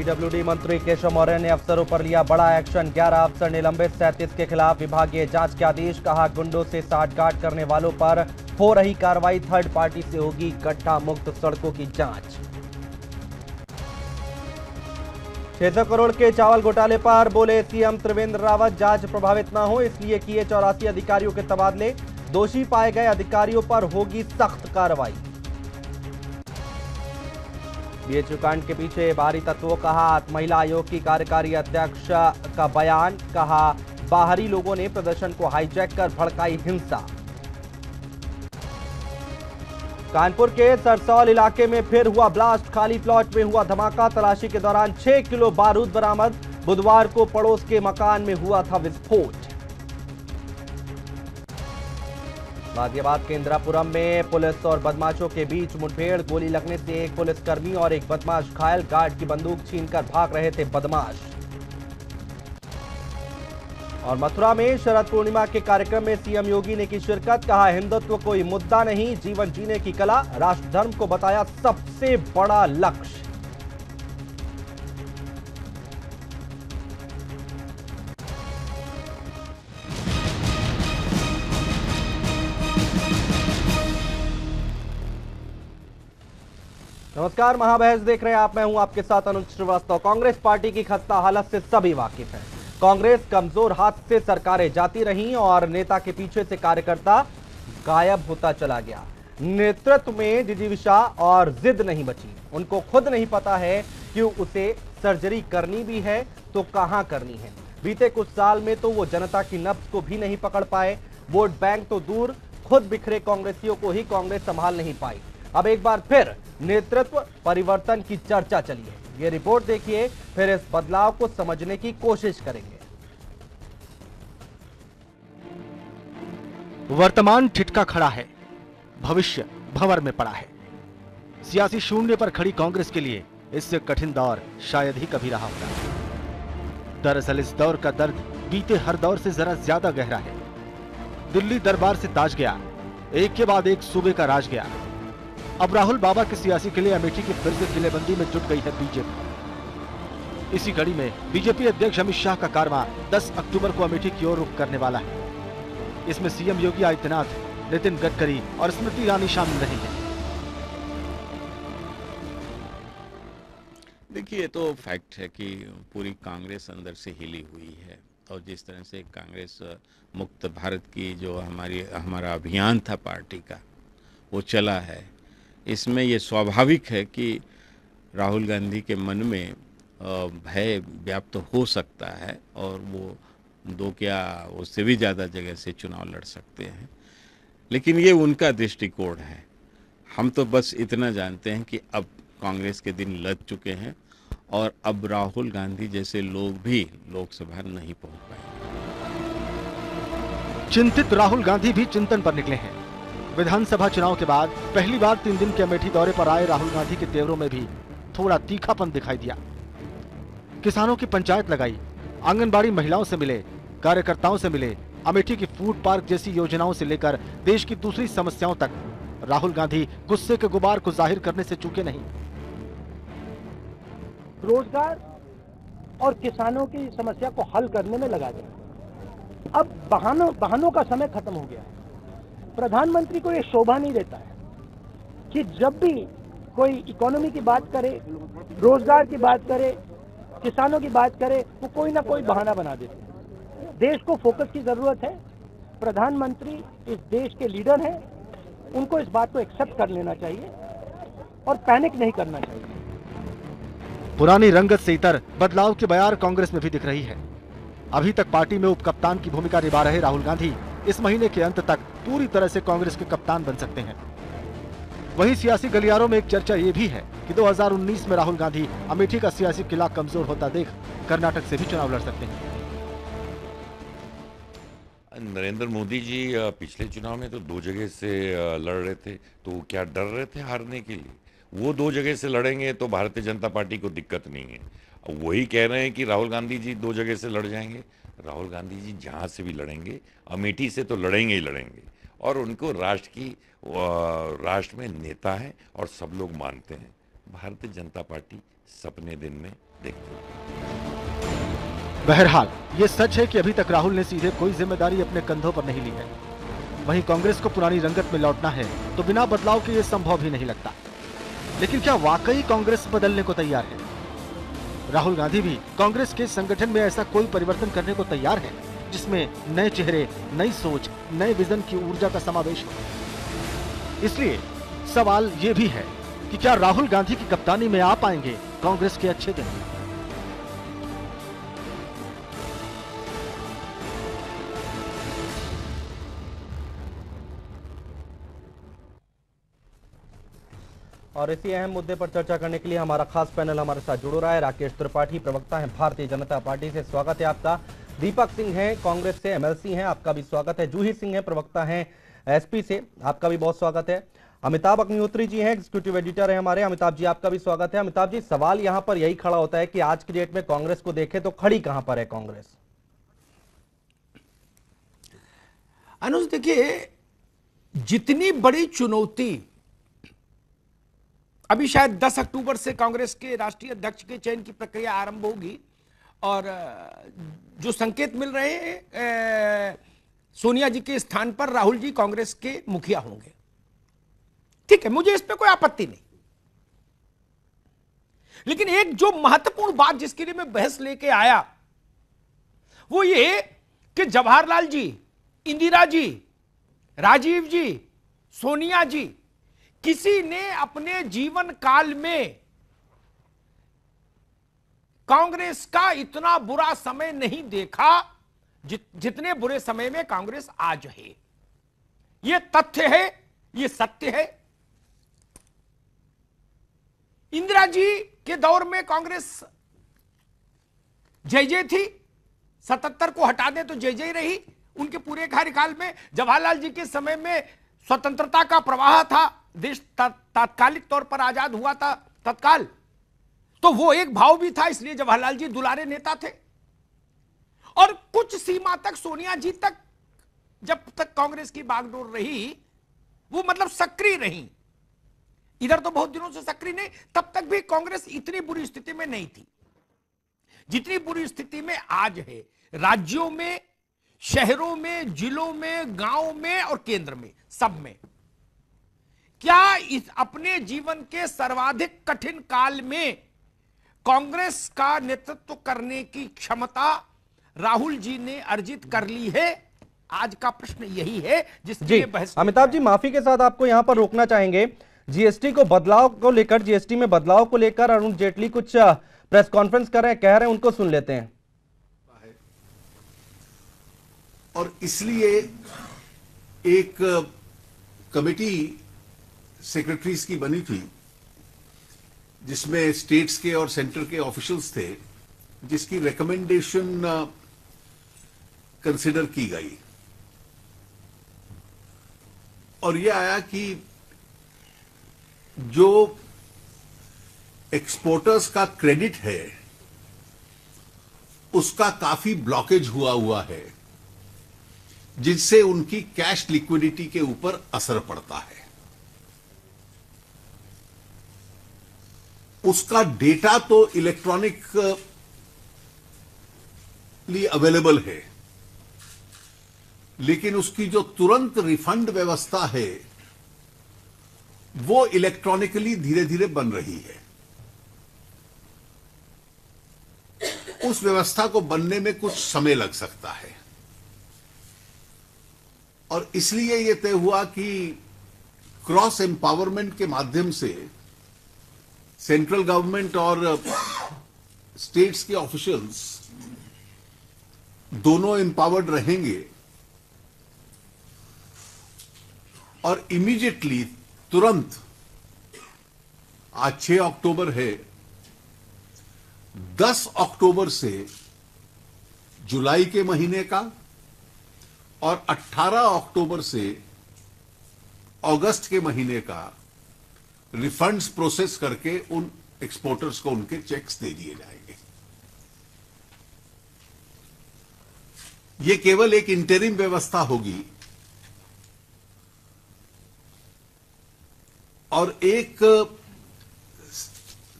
PWD मंत्री केशव मौर्य ने अफसरों पर लिया बड़ा एक्शन। 11 अफसर निलंबित, 37 के खिलाफ विभागीय जांच के आदेश। कहा, गुंडों से साठगांठ करने वालों पर हो रही कार्रवाई, थर्ड पार्टी से होगी गड्ढा मुक्त सड़कों की जांच। 600 करोड़ के चावल घोटाले पर बोले सीएम त्रिवेंद्र रावत, जांच प्रभावित न हो इसलिए किए 84 अधिकारियों के तबादले। दोषी पाए गए अधिकारियों पर होगी सख्त कार्रवाई। बीएचयू कांड के पीछे बाहरी तत्वों, कहा महिला आयोग की कार्यकारी अध्यक्ष का बयान। कहा, बाहरी लोगों ने प्रदर्शन को हाईजैक कर भड़काई हिंसा। कानपुर के सरसौल इलाके में फिर हुआ ब्लास्ट, खाली प्लॉट में हुआ धमाका। तलाशी के दौरान 6 किलो बारूद बरामद। बुधवार को पड़ोस के मकान में हुआ था विस्फोट। गाजियाबाद के इंदिरापुरम में पुलिस और बदमाशों के बीच मुठभेड़, गोली लगने से एक पुलिसकर्मी और एक बदमाश घायल। गार्ड की बंदूक छीनकर भाग रहे थे बदमाश। और मथुरा में शरद पूर्णिमा के कार्यक्रम में सीएम योगी ने की शिरकत। कहा, हिंदुत्व कोई मुद्दा नहीं, जीवन जीने की कला। राष्ट्र धर्म को बताया सबसे बड़ा लक्ष्य। नमस्कार, महाबहस देख रहे हैं आप। मैं हूं आपके साथ अनुज श्रीवास्तव। कांग्रेस पार्टी की खस्ता हालत से सभी वाकिफ हैं। कांग्रेस कमजोर हाथ से सरकारें जाती रहीं और नेता के पीछे से कार्यकर्ता गायब होता चला गया। नेतृत्व में जिजीविषा और जिद नहीं बची। उनको खुद नहीं पता है कि उसे सर्जरी करनी भी है तो कहां करनी है। बीते कुछ साल में तो वो जनता की नब्ज को भी नहीं पकड़ पाए। वोट बैंक तो दूर, खुद बिखरे कांग्रेसियों को ही कांग्रेस संभाल नहीं पाई। अब एक बार फिर नेतृत्व परिवर्तन की चर्चा चली है। ये रिपोर्ट देखिए, फिर इस बदलाव को समझने की कोशिश करेंगे। वर्तमान ठिठका खड़ा है, भविष्य भंवर में पड़ा है। सियासी शून्य पर खड़ी कांग्रेस के लिए इससे कठिन दौर शायद ही कभी रहा होगा। दरअसल इस दौर का दर्द बीते हर दौर से जरा ज्यादा गहरा है। दिल्ली दरबार से ताज गया, एक के बाद एक सूबे का राज गया। अब राहुल बाबा के सियासी किले अमेठी की फिर से किलेबंदी में जुट गई है बीजेपी। इसी कड़ी में बीजेपी अध्यक्ष अमित शाह का कारवां 10 अक्टूबर को अमेठी की ओर रुख करने वाला है। इसमें सीएम योगी आदित्यनाथ, नितिन गडकरी और स्मृति ईरानी शामिल रहेंगे। देखिए, ये तो फैक्ट है कि पूरी कांग्रेस अंदर से हिली हुई है और जिस तरह से कांग्रेस मुक्त भारत की जो हमारा अभियान था पार्टी का, वो चला है। इसमें ये स्वाभाविक है कि राहुल गांधी के मन में भय व्याप्त हो सकता है और वो दो क्या उससे भी ज़्यादा जगह से चुनाव लड़ सकते हैं, लेकिन ये उनका दृष्टिकोण है। हम तो बस इतना जानते हैं कि अब कांग्रेस के दिन लग चुके हैं और अब राहुल गांधी जैसे लोग भी लोकसभा नहीं पहुंच पाएंगे। चिंतित राहुल गांधी भी चिंतन पर निकले हैं। विधानसभा चुनाव के बाद पहली बार 3 दिन के अमेठी दौरे पर आए राहुल गांधी के तेवरों में भी थोड़ा तीखापन दिखाई दिया। किसानों की पंचायत लगाई, आंगनबाड़ी महिलाओं से मिले, कार्यकर्ताओं से मिले। अमेठी की फूड पार्क जैसी योजनाओं से लेकर देश की दूसरी समस्याओं तक राहुल गांधी गुस्से के गुबार को जाहिर करने से चूके नहीं। रोजगार और किसानों की समस्या को हल करने में लगा दिया। अब बहानों का समय खत्म हो गया है। प्रधानमंत्री को ये शोभा नहीं देता है कि जब भी कोई इकोनॉमी की बात करे, रोजगार की बात करे, किसानों की बात करे, वो कोई ना कोई बहाना बना देते हैं। देश को फोकस की जरूरत है। प्रधानमंत्री इस देश के लीडर हैं, उनको इस बात को एक्सेप्ट कर लेना चाहिए और पैनिक नहीं करना चाहिए। पुरानी रंगत से इतर बदलाव की बयार कांग्रेस में भी दिख रही है। अभी तक पार्टी में उपकप्तान की भूमिका निभा रहे राहुल गांधी इस महीने के अंत तक पूरी तरह से कांग्रेस के कप्तान बन सकते हैं। वहीं सियासी गलियारों में एक चर्चा ये भी है कि 2019 में राहुल गांधी अमेठी का सियासी किला कमजोर होता देख कर्नाटक से भी चुनाव लड़ सकते हैं। नरेंद्र मोदी जी पिछले चुनाव में तो 2 जगह से लड़ रहे थे, तो क्या डर रहे थे हारने के लिए? वो 2 जगह से लड़ेंगे तो भारतीय जनता पार्टी को दिक्कत नहीं है। वही कह रहे हैं कि राहुल गांधी जी 2 जगह से लड़ जाएंगे। राहुल गांधी जी जहाँ से भी लड़ेंगे, अमेठी से तो लड़ेंगे ही लड़ेंगे, और उनको राष्ट्र में नेता है और सब लोग मानते हैं। भारतीय जनता पार्टी सपने दिन में देखते हैं। बहरहाल ये सच है कि अभी तक राहुल ने सीधे कोई जिम्मेदारी अपने कंधों पर नहीं ली है। वहीं कांग्रेस को पुरानी रंगत में लौटना है तो बिना बदलाव के ये संभव भी नहीं लगता। लेकिन क्या वाकई कांग्रेस बदलने को तैयार है? राहुल गांधी भी कांग्रेस के संगठन में ऐसा कोई परिवर्तन करने को तैयार है जिसमें नए चेहरे, नई सोच, नए विजन की ऊर्जा का समावेश हो। इसलिए सवाल ये भी है कि क्या राहुल गांधी की कप्तानी में आ पाएंगे कांग्रेस के अच्छे दिन? और इसी अहम मुद्दे पर चर्चा करने के लिए हमारा खास पैनल हमारे साथ जुड़ रहा है। राकेश त्रिपाठी प्रवक्ता हैं भारतीय जनता पार्टी से, स्वागत है आपका। दीपक सिंह हैं कांग्रेस से, एमएलसी हैं, आपका भी स्वागत है। जूही सिंह हैं प्रवक्ता हैं एसपी से, आपका भी बहुत स्वागत है। अमिताभ अग्निहोत्री जी हैं, एग्जीक्यूटिव एडिटर हैं हमारे। अमिताभ जी आपका भी स्वागत है। अमिताभ जी, सवाल यहां पर यही खड़ा होता है कि आज की डेट में कांग्रेस को देखें तो खड़ी कहां पर है कांग्रेस? अनुज, देखिए, जितनी बड़ी चुनौती अभी शायद 10 अक्टूबर से कांग्रेस के राष्ट्रीय अध्यक्ष के चयन की प्रक्रिया आरंभ होगी और जो संकेत मिल रहे हैं सोनिया जी के स्थान पर राहुल जी कांग्रेस के मुखिया होंगे। ठीक है, मुझे इस पे कोई आपत्ति नहीं, लेकिन एक जो महत्वपूर्ण बात जिसके लिए मैं बहस लेके आया वो ये कि जवाहरलाल जी, इंदिरा जी, राजीव जी, सोनिया जी, किसी ने अपने जीवन काल में कांग्रेस का इतना बुरा समय नहीं देखा जितने बुरे समय में कांग्रेस आज है। यह तथ्य है, यह सत्य है। इंदिरा जी के दौर में कांग्रेस जय जय थी, 77 को हटा दें तो जय जय रही उनके पूरे कार्यकाल में। जवाहरलाल जी के समय में स्वतंत्रता का प्रवाह था, देश तात्कालिक तौर पर आजाद हुआ था तत्काल, तो वो एक भाव भी था, इसलिए जवाहरलाल जी दुलारे नेता थे। और कुछ सीमा तक सोनिया जी तक, जब तक कांग्रेस की बागडोर रही, वो मतलब सक्रिय रही। इधर तो बहुत दिनों से सक्रिय नहीं, तब तक भी कांग्रेस इतनी बुरी स्थिति में नहीं थी जितनी बुरी स्थिति में आज है। राज्यों में, शहरों में, जिलों में, गांव में और केंद्र में, सब में। क्या इस अपने जीवन के सर्वाधिक कठिन काल में कांग्रेस का नेतृत्व करने की क्षमता राहुल जी ने अर्जित कर ली है? आज का प्रश्न यही है जिसके लिए बहस। अमिताभ जी, माफी के साथ आपको यहां पर रोकना चाहेंगे। जीएसटी को बदलाव को लेकर, जीएसटी में बदलाव को लेकर अरुण जेटली कुछ प्रेस कॉन्फ्रेंस कर रहे हैं, कह रहे हैं, उनको सुन लेते हैं। और इसलिए एक कमेटी सेक्रेटरीज की बनी थी जिसमें स्टेट्स के और सेंटर के ऑफिशियल्स थे, जिसकी रिकमेंडेशन कंसिडर की गई और यह आया कि जो एक्सपोर्टर्स का क्रेडिट है उसका काफी ब्लॉकेज हुआ है, जिससे उनकी कैश लिक्विडिटी के ऊपर असर पड़ता है। उसका डेटा तो इलेक्ट्रॉनिकली अवेलेबल है, लेकिन उसकी जो तुरंत रिफंड व्यवस्था है वो इलेक्ट्रॉनिकली धीरे धीरे बन रही है। उस व्यवस्था को बनने में कुछ समय लग सकता है और इसलिए यह तय हुआ कि क्रॉस एम्पावरमेंट के माध्यम से सेंट्रल गवर्नमेंट और स्टेट्स के ऑफिशियल्स दोनों एम्पावर्ड रहेंगे और इमीडिएटली, तुरंत, आज 6 अक्टूबर है, 10 अक्टूबर से जुलाई के महीने का और 18 अक्टूबर से अगस्त के महीने का रिफंड्स प्रोसेस करके उन एक्सपोर्टर्स को उनके चेक्स दे दिए जाएंगे। यह केवल एक इंटरिम व्यवस्था होगी और एक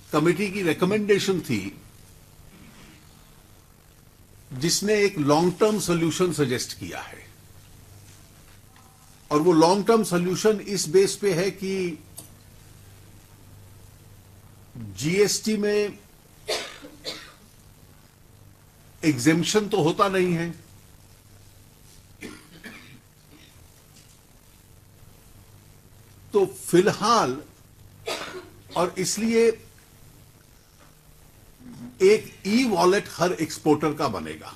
कमेटी की रिकमेंडेशन थी जिसने एक लॉन्ग टर्म सॉल्यूशन सजेस्ट किया है, और वो लॉन्ग टर्म सॉल्यूशन इस बेस पे है कि जीएसटी में एग्जेम्पशन तो होता नहीं है, तो फिलहाल, और इसलिए एक ई वॉलेट हर एक्सपोर्टर का बनेगा।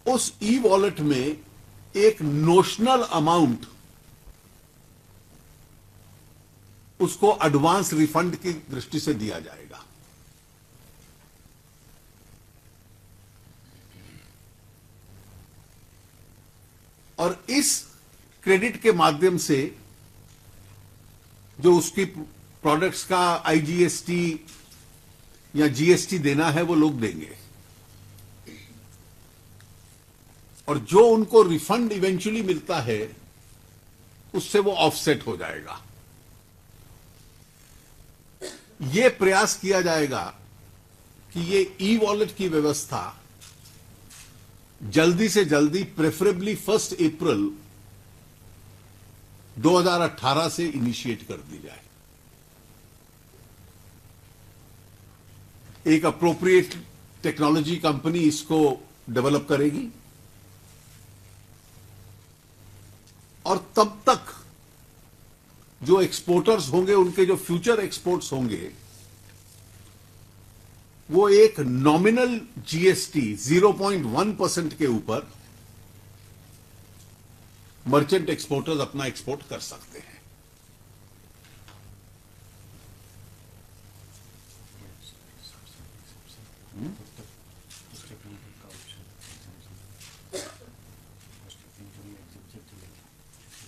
उस ई वॉलेट में एक नोशनल अमाउंट उसको एडवांस रिफंड की दृष्टि से दिया जाएगा। और इस क्रेडिट के माध्यम से जो उसकी प्रोडक्ट्स का आईजीएसटी या जीएसटी देना है वो लोग देंगे, और जो उनको रिफंड इवेंचुअली मिलता है उससे वो ऑफसेट हो जाएगा। ये प्रयास किया जाएगा कि ये ई वॉलेट की व्यवस्था जल्दी से जल्दी, प्रेफरेबली 1 अप्रैल 2018 से इनिशिएट कर दी जाए। एक अप्रोप्रिएट टेक्नोलॉजी कंपनी इसको डेवलप करेगी, और तब तक जो एक्सपोर्टर्स होंगे, उनके जो फ्यूचर एक्सपोर्ट्स होंगे, वो एक नॉमिनल जीएसटी 0.1% के ऊपर मर्चेंट एक्सपोर्टर्स अपना एक्सपोर्ट कर सकते हैं।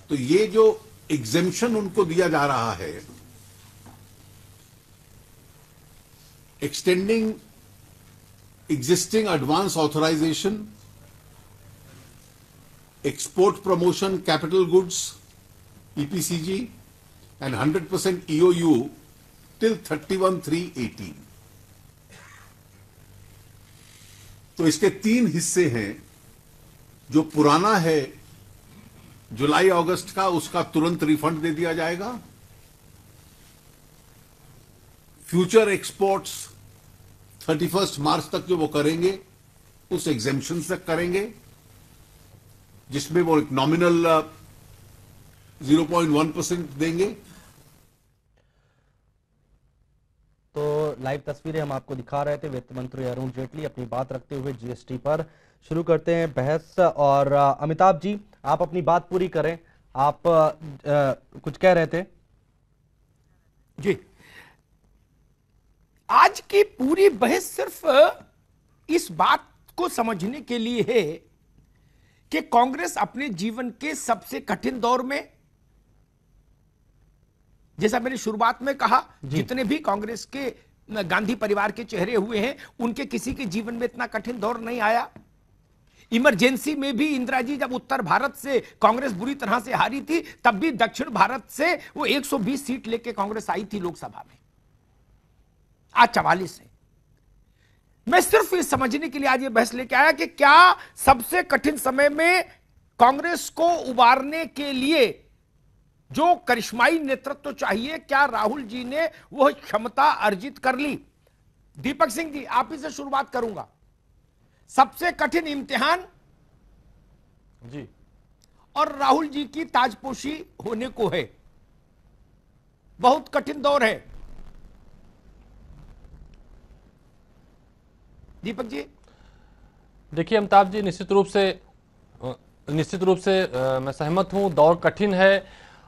तो ये जो एग्जेम्पशन उनको दिया जा रहा है, extending existing advance authorisation, export promotion capital goods EPCG and 100% EOU till 31/3/18। तो इसके 3 हिस्से हैं। जो पुराना है जुलाई अगस्त का, उसका तुरंत रिफंड दे दिया जाएगा। फ्यूचर एक्सपोर्ट्स 31 मार्च तक जो वो करेंगे उस एग्जेम्पशन तक करेंगे, जिसमें वो एक नॉमिनल 0.1% देंगे। तो लाइव तस्वीरें हम आपको दिखा रहे थे। वित्त मंत्री अरुण जेटली अपनी बात रखते हुए जीएसटी पर। शुरू करते हैं बहस, और अमिताभ जी आप अपनी बात पूरी करें। आप कुछ कह रहे थे जी। आज की पूरी बहस सिर्फ इस बात को समझने के लिए है कि कांग्रेस अपने जीवन के सबसे कठिन दौर में, जैसा मैंने शुरुआत में कहा, जितने भी कांग्रेस के गांधी परिवार के चेहरे हुए हैं, उनके किसी के जीवन में इतना कठिन दौर नहीं आया। इमरजेंसी में भी इंदिरा जी जब उत्तर भारत से कांग्रेस बुरी तरह से हारी थी, तब भी दक्षिण भारत से वो 120 सीट लेके कांग्रेस आई थी लोकसभा में। आज 44 है। मैं सिर्फ ये समझने के लिए आज ये बहस लेके आया कि क्या सबसे कठिन समय में कांग्रेस को उबारने के लिए जो करिश्माई नेतृत्व चाहिए, क्या राहुल जी ने वह क्षमता अर्जित कर ली? दीपक सिंह जी, आप ही से शुरुआत करूंगा। सबसे कठिन इम्तिहान जी, और राहुल जी की ताजपोशी होने को है। बहुत कठिन दौर है। दीपक जी। देखिए अमिताभ जी, निश्चित रूप से मैं सहमत हूं। दौर कठिन है,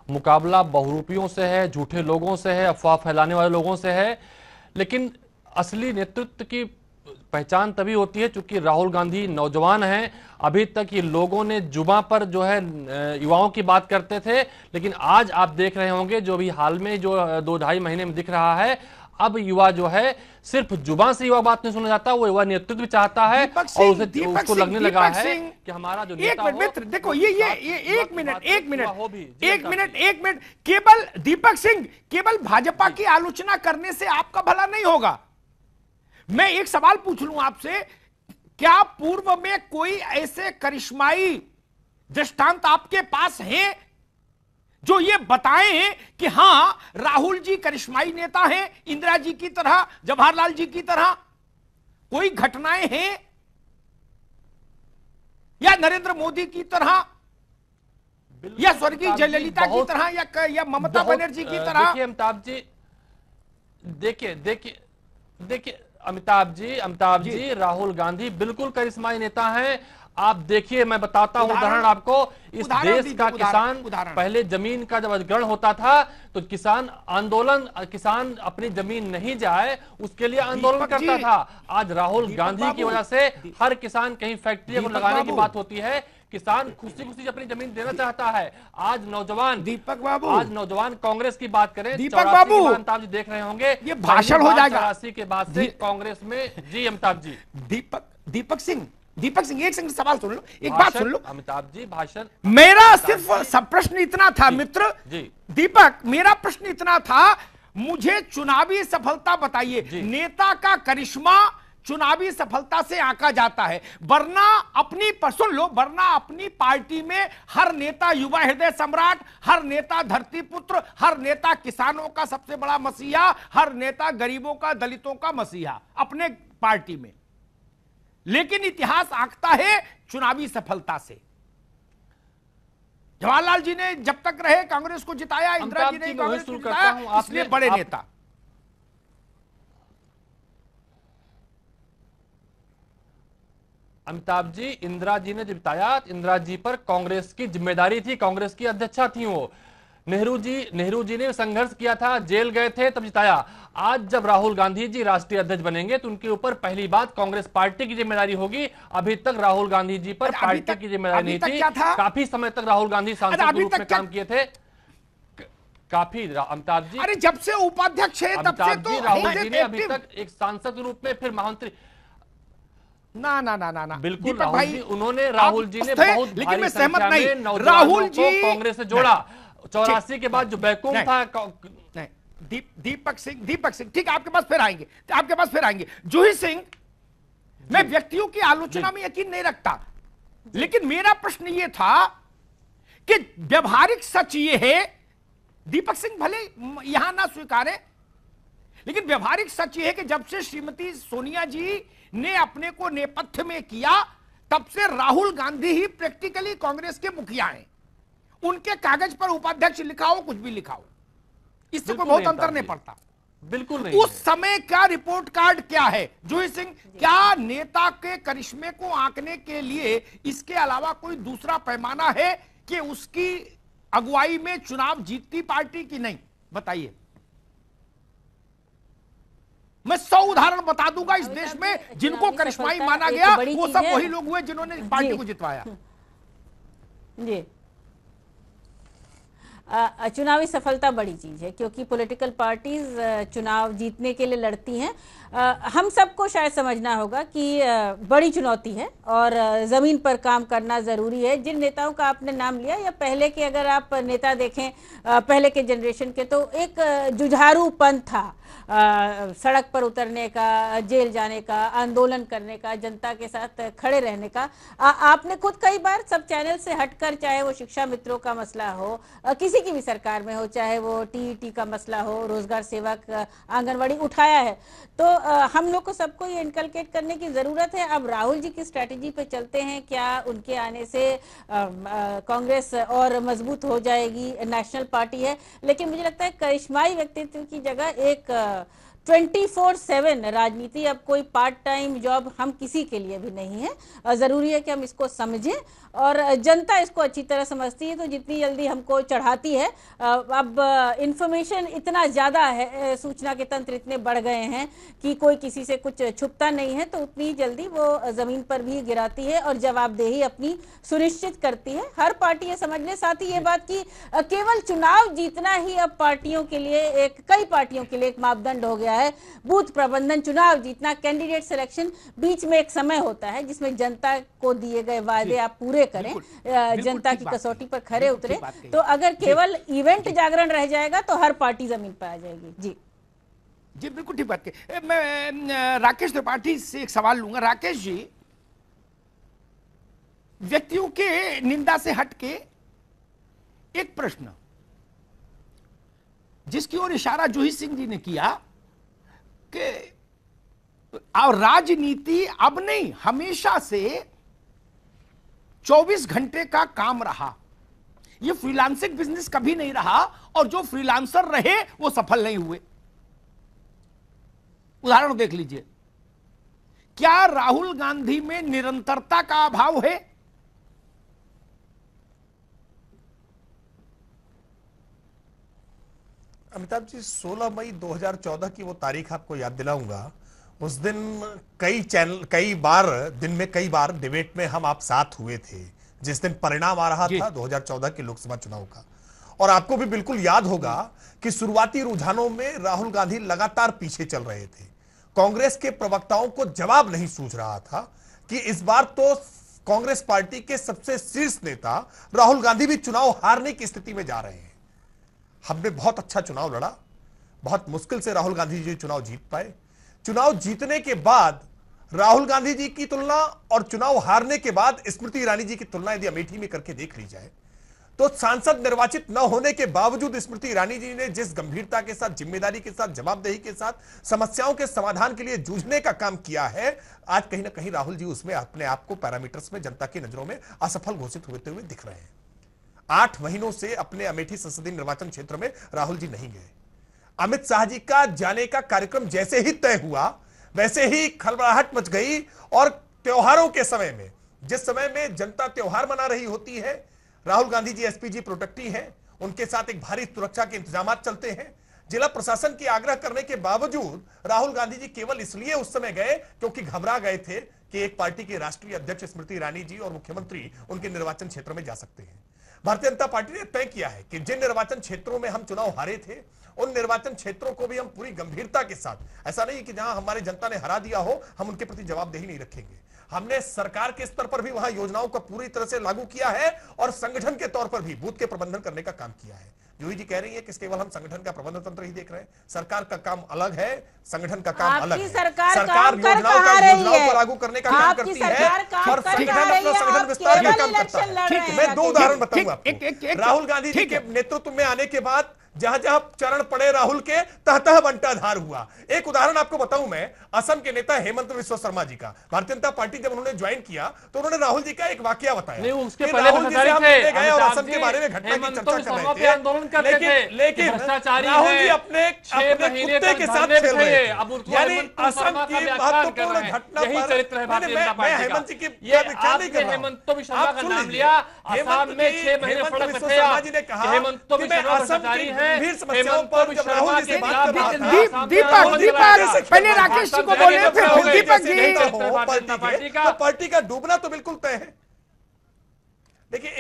मुकाबला बहुरूपियों से है, झूठे लोगों से है, अफवाह फैलाने वाले लोगों से है। लेकिन असली नेतृत्व की पहचान तभी होती है चूंकि राहुल गांधी नौजवान हैं। अभी तक ये लोगों ने जुबां पर जो है युवाओं की बात करते थे, लेकिन आज आप देख रहे होंगे जो भी हाल में जो 2-2.5 महीने में दिख रहा है, अब युवा जो है सिर्फ जुबान से युवा बात नहीं सुना जाता, वो युवा नेतृत्व भी चाहता है और उसको लगने लगा है कि हमारा जो नेता हो, मित्र देखो ये एक मिनट केवल दीपक सिंह, केवल भाजपा की आलोचना करने से आपका भला नहीं होगा। मैं एक सवाल पूछ लूं आपसे, क्या पूर्व में कोई ऐसे करिश्माई दृष्टांत आपके पास हैं जो ये बताएं कि हां राहुल जी करिश्माई नेता हैं, इंदिरा जी की तरह, जवाहरलाल जी की तरह? कोई घटनाएं हैं या नरेंद्र मोदी की तरह या स्वर्गीय जयललिता की तरह या ममता बनर्जी की तरह? देखिए अमिताभ जी, देखिए अमिताभ जी राहुल गांधी बिल्कुल करिश्माई नेता हैं। आप देखिए, मैं बताता हूं उदाहरण आपको। इस देश का किसान पहले जमीन का जब अधिग्रहण होता था तो किसान आंदोलन, किसान अपनी जमीन नहीं जाए उसके लिए आंदोलन करता था। आज राहुल गांधी की वजह से हर किसान कहीं फैक्ट्री को लगाने की बात होती है, किसान खुशी खुशी अपनी जमीन देना चाहता है। आज नौजवान आज नौजवान कांग्रेस की बात करें, दीपक बाबू अमिताभ जी देख रहे होंगे, ये भाषण हो जाएगा 84 के बाद से कांग्रेस में। जी अमिताभ जी। दीपक सिंह एक सेकंड सवाल सुन लो, एक बात सुन लो अमिताभ जी। भाषण मेरा सिर्फ सब प्रश्न इतना था मित्र जी। दीपक, मेरा प्रश्न इतना था, मुझे चुनावी सफलता बताइए। नेता का करिश्मा चुनावी सफलता से आंका जाता है, वरना सुन लो, वरना अपनी पार्टी में हर नेता युवा हृदय सम्राट, हर नेता धरती पुत्र, हर नेता किसानों का सबसे बड़ा मसीहा, हर नेता गरीबों का, दलितों का मसीहा अपने पार्टी में। लेकिन इतिहास आंकता है चुनावी सफलता से। जवाहरलाल जी ने जब तक रहे कांग्रेस को जिताया, इंदिरा जी ने कांग्रेस को जिताया, इसलिए बड़े नेता। अमिताभ जी, इंदिरा जी ने जिताया, इंदिरा जी पर कांग्रेस की जिम्मेदारी थी, कांग्रेस की अध्यक्षा थी वो। नेहरू जी ने संघर्ष किया था, जेल गए थे, तब जिताया। आज जब राहुल गांधी जी राष्ट्रीय अध्यक्ष बनेंगे तो उनके ऊपर पहली बात कांग्रेस पार्टी की जिम्मेदारी होगी। अभी तक राहुल गांधी जी पर पार्टी की जिम्मेदारी नहीं थी। काफी समय तक राहुल गांधी सांसद के रूप में काम किए थे, काफी। अमिताभ जी, अरे जब से उपाध्यक्ष है तब से तो राहुल जी ने अभी तक एक सांसद के रूप में, फिर महामंत्री। ना बिल्कुल राहुल जी, उन्होंने राहुल जी ने बहुत लेकिन मैं सहमत नहीं, राहुल जी कांग्रेस से जोड़ा। 84 के बाद जो बैकूम था। दीपक सिंह ठीक है, आपके पास फिर आएंगे। जूही सिंह, मैं व्यक्तियों की आलोचना में यकीन नहीं रखता, लेकिन मेरा प्रश्न यह था कि व्यवहारिक सच यह है, दीपक सिंह भले यहां ना स्वीकारे, लेकिन व्यवहारिक सच यह है कि जब से श्रीमती सोनिया जी ने अपने को नेपथ्य में किया, तब से राहुल गांधी ही प्रैक्टिकली कांग्रेस के मुखिया हैं। उनके कागज पर उपाध्यक्ष लिखा हो, कुछ भी लिखा हो, इससे कोई बहुत अंतर नहीं पड़ता। बिल्कुल नहीं। उस समय का रिपोर्ट कार्ड क्या है जूही सिंह? क्या नेता के करिश्मे को आंकने के लिए इसके अलावा कोई दूसरा पैमाना है कि उसकी अगुवाई में चुनाव जीतती पार्टी की नहीं? बताइए। मैं 100 उदाहरण बता दूंगा इस देश में जिनको करिश्माई माना गया, वो सब वही लोग हुए जिन्होंने पार्टी को जितवाया। जी, चुनावी सफलता बड़ी चीज़ है, क्योंकि पॉलिटिकल पार्टीज चुनाव जीतने के लिए लड़ती हैं। हम सबको शायद समझना होगा कि बड़ी चुनौती है और ज़मीन पर काम करना ज़रूरी है। जिन नेताओं का आपने नाम लिया, या पहले के अगर आप नेता देखें, पहले के जनरेशन के, तो एक जुझारूपन था, सड़क पर उतरने का, जेल जाने का, आंदोलन करने का, जनता के साथ खड़े रहने का। आपने खुद कई बार सब चैनल से हटकर, चाहे वो शिक्षा मित्रों का मसला हो, किसी की भी सरकार में हो, चाहे वो टीईटी का मसला हो, रोजगार सेवक, आंगनवाड़ी, उठाया है। तो हम लोग को सबको ये इनकलकेट करने की ज़रूरत है। अब राहुल जी की स्ट्रैटेजी पे चलते हैं, क्या उनके आने से कांग्रेस और मजबूत हो जाएगी? नेशनल पार्टी है, लेकिन मुझे लगता है करिश्माई व्यक्तित्व की जगह एक 24/7 राजनीति, अब कोई पार्ट टाइम जॉब हम किसी के लिए भी नहीं है। ज़रूरी है कि हम इसको समझें, और जनता इसको अच्छी तरह समझती है, तो जितनी जल्दी हमको चढ़ाती है। अब इंफॉर्मेशन इतना ज़्यादा है, सूचना के तंत्र इतने बढ़ गए हैं कि कोई किसी से कुछ छुपता नहीं है, तो उतनी जल्दी वो ज़मीन पर भी गिराती है और जवाबदेही अपनी सुनिश्चित करती है। हर पार्टी ये समझ ले। साथ ही ये बात कि केवल चुनाव जीतना ही अब पार्टियों के लिए, कई पार्टियों के लिए एक मापदंड हो गया है। है, बूथ प्रबंधन, चुनाव जीतना, कैंडिडेट सिलेक्शन, बीच में एक समय होता है जिसमें जनता को दिए गए वादे आप पूरे करें, जनता की कसौटी पर खरे उतरे। तो अगर केवल इवेंट जागरण रह जाएगा तो हर पार्टी जमीन पर आ जाएगी। जी जी बिल्कुल ठीक बात कही। मैं राकेश त्रिपाठी से एक सवाल लूंगा। राकेश जी, व्यक्तियों के निंदा से हटके एक प्रश्न जिसकी ओर इशारा जूही सिंह जी ने किया कि और राजनीति अब नहीं, हमेशा से 24 घंटे का काम रहा, ये फ्रीलांसिंग बिजनेस कभी नहीं रहा, और जो फ्रीलांसर रहे वो सफल नहीं हुए। उदाहरण देख लीजिए, क्या राहुल गांधी में निरंतरता का अभाव है? अमिताभ जी, 16 मई 2014 की वो तारीख आपको याद दिलाऊंगा। उस दिन कई बार डिबेट में हम आप साथ हुए थे, जिस दिन परिणाम आ रहा था 2014 के लोकसभा चुनाव का। और आपको भी बिल्कुल याद होगा कि शुरुआती रुझानों में राहुल गांधी लगातार पीछे चल रहे थे। कांग्रेस के प्रवक्ताओं को जवाब नहीं सूझ रहा था कि इस बार तो कांग्रेस पार्टी के सबसे शीर्ष नेता राहुल गांधी भी चुनाव हारने की स्थिति में जा रहे हैं। हमने बहुत अच्छा चुनाव लड़ा, बहुत मुश्किल से राहुल गांधी जी चुनाव जीत पाए। चुनाव जीतने के बाद राहुल गांधी जी की तुलना और चुनाव हारने के बाद स्मृति ईरानी जी की तुलना यदि अमेठी में करके देख ली जाए तो सांसद निर्वाचित न होने के बावजूद स्मृति ईरानी जी ने जिस गंभीरता के साथ, जिम्मेदारी के साथ, जवाबदेही के साथ समस्याओं के समाधान के लिए जूझने का काम किया है, आज कहीं ना कहीं राहुल जी उसमें अपने आप को पैरामीटर्स में जनता की नजरों में असफल घोषित होते हुए दिख रहे हैं। 8 महीनों से अपने अमेठी संसदीय निर्वाचन क्षेत्र में राहुल जी नहीं गए। अमित शाह जी का जाने का कार्यक्रम जैसे ही तय हुआ वैसे ही खलबलाहट मच गई, और त्योहारों के समय में, जिस समय में जनता त्योहार मना रही होती है, राहुल गांधी जी एसपीजी प्रोटेक्टी हैं, उनके साथ एक भारी सुरक्षा के इंतजाम चलते हैं। जिला प्रशासन की आग्रह करने के बावजूद राहुल गांधी जी केवल इसलिए उस समय गए क्योंकि घबरा गए थे कि एक पार्टी के राष्ट्रीय अध्यक्ष स्मृति ईरानी जी और मुख्यमंत्री उनके निर्वाचन क्षेत्र में जा सकते हैं। भारतीय जनता पार्टी ने तय किया है कि जिन निर्वाचन क्षेत्रों में हम चुनाव हारे थे उन निर्वाचन क्षेत्रों को भी हम पूरी गंभीरता के साथ, ऐसा नहीं कि जहां हमारी जनता ने हरा दिया हो हम उनके प्रति जवाबदेही नहीं रखेंगे। हमने सरकार के स्तर पर भी वहां योजनाओं को पूरी तरह से लागू किया है और संगठन के तौर पर भी बूथ के प्रबंधन करने का काम किया है। जूही जी कह रही है कि केवल हम संगठन का प्रबंधन तंत्र ही देख रहे हैं, सरकार का काम अलग है, संगठन का काम अलग है। सरकार योजनाओं को लागू करने का काम करती है और संगठन अपना संगठन विस्तार का काम करता है। मैं 2 उदाहरण बताऊंगा आपको। राहुल गांधी जी के नेतृत्व में आने के बाद जहां जहां चरण पड़े राहुल के, तह बंटाधार हुआ। एक उदाहरण आपको बताऊं मैं, असम के नेता हेमंत बिस्वा शर्मा जी का। भारतीय जनता पार्टी जब उन्होंने ज्वाइन किया तो उन्होंने राहुल जी का एक वाकया बताया। उसके पहले राहुल जी से हम मिलने गए और असम के बारे में घटना की चर्चा कर रहे थे, लेकिन राहुल जी अपने कुत्ते के साथ खेल रहे थे। यानी असम की महत्वपूर्ण घटना पर मैं हेमंत जी की व्याख्या नहीं कर रहा हूं। आप सुन लीजिए, हेमंत बिस्वा शर्मा जी ने कहा कि मैं असम की गंभीर समस्याओं पर जब राहुल जी से बात कर रहा था, दीपक पहले राकेश जी को बोले, फिर दीपक जी, तो पार्टी का डूबना तो बिल्कुल तय है। देखिए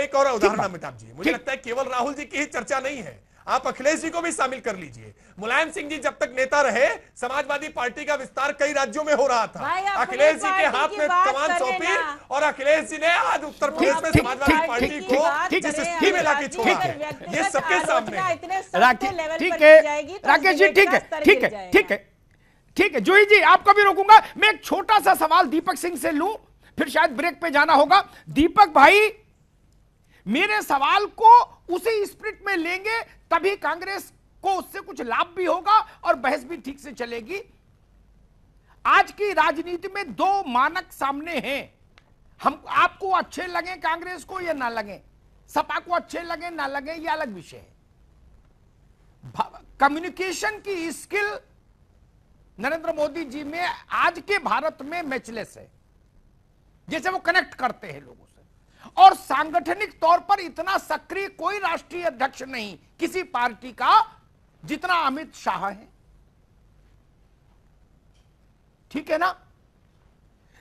एक और उदाहरण अमिताभ जी, मुझे लगता है केवल राहुल जी की ही चर्चा नहीं है, आप अखिलेश जी को भी शामिल कर लीजिए। मुलायम सिंह जी जब तक नेता रहे, समाजवादी पार्टी का विस्तार कई राज्यों में हो रहा था, अखिलेश जी के हाथ में कमान सौंपी और अखिलेश जी ने आज उत्तर प्रदेश में समाजवादी पार्टी को जिस स्थिति में लाके छोड़ा है, ये सबके सामने। ठीक है राकेश जी, ठीक है जूही जी, आपको भी रोकूंगा। मैं एक छोटा सा सवाल दीपक सिंह से लूं, फिर शायद ब्रेक पे जाना होगा। दीपक भाई, मेरे सवाल को उसी स्पिरिट में लेंगे तभी कांग्रेस को उससे कुछ लाभ भी होगा और बहस भी ठीक से चलेगी। आज की राजनीति में 2 मानक सामने हैं, हम आपको अच्छे लगे कांग्रेस को या ना लगे, सपा को अच्छे लगे ना लगे, यह अलग विषय है। कम्युनिकेशन की स्किल नरेंद्र मोदी जी में आज के भारत में मैचलेस है, जैसे वो कनेक्ट करते हैं लोगों से, और सांगठनिक तौर पर इतना सक्रिय कोई राष्ट्रीय अध्यक्ष नहीं किसी पार्टी का जितना अमित शाह है। ठीक है ना?